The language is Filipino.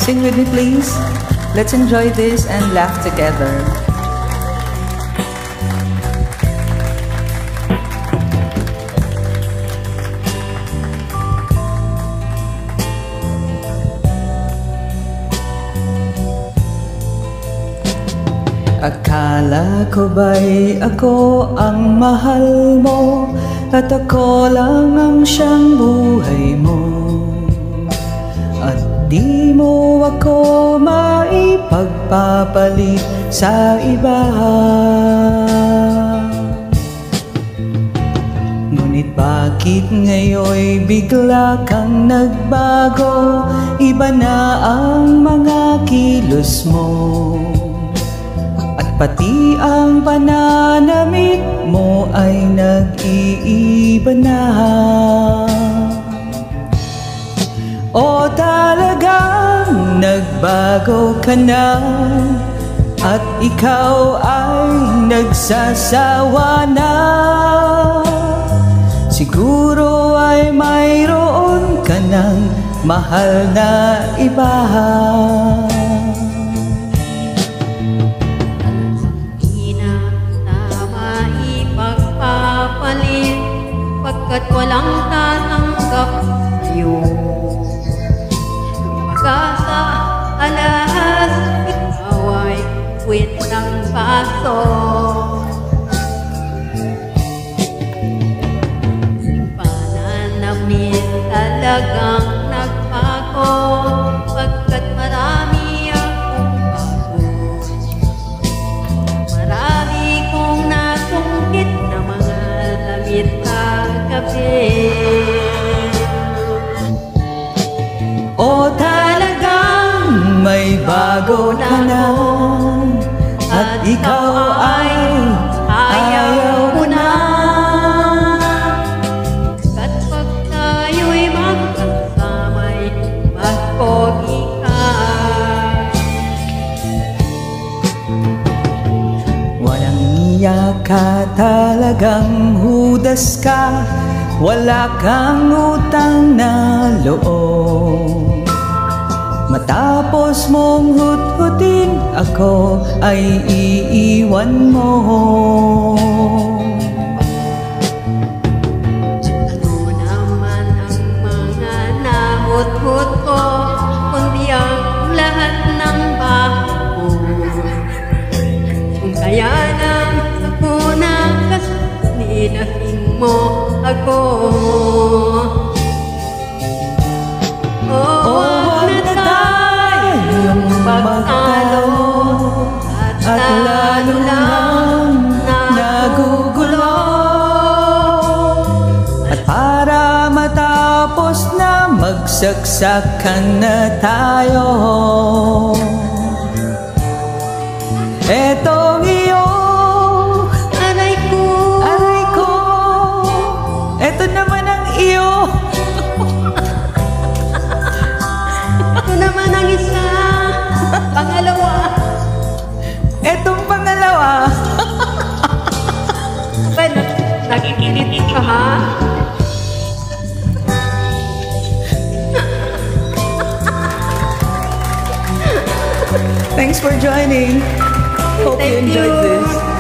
Sing with me, please. Let's enjoy this and laugh together. Akala ko ba'y ako ang mahal mo, at ako lang ang siyang buhay mo, at di mo ako maipagpapalit sa iba. Ngunit bakit ngayon'y bigla kang nagbago? Iba na ang mga kilos mo, pati ang pananamit mo ay nag-iiba na. O talagang nagbago ka na, at ikaw ay nagsasawa na. Siguro ay mayroon ka ng mahal na iba. Pagkat walang tatanggap sa'yo, pag-asa alahas, ikaw ay puwit ng paso. Pananamit talagang nagbago, pagkat marami akong bago. Marami kong nasungkit na mga lamit o talagang may bago ka na, at ikaw ay ayaw ko na. At pag tayo'y magkasama'y mas pogi ka. Walang iyak ka, talagang hudas ka, wala kang utang na loob. Matapos mong hut-hutin, ako ay iiwan mo. Ano naman ang mga nahut-hut ko, kundi ang lahat ng baho ko. Kung kaya nang ako nakasininahin mo ako, huwag na tayong magtalo, at lalo lang nagugulo. At para matapos na, magsaksakan na tayo. Etong iyo, aray ko, eto naman ang iyo. ito naman ang isa, pangalawa. Etong pangalawa. Well, nakikinig ka ha? Thanks for joining. Hope you enjoyed this.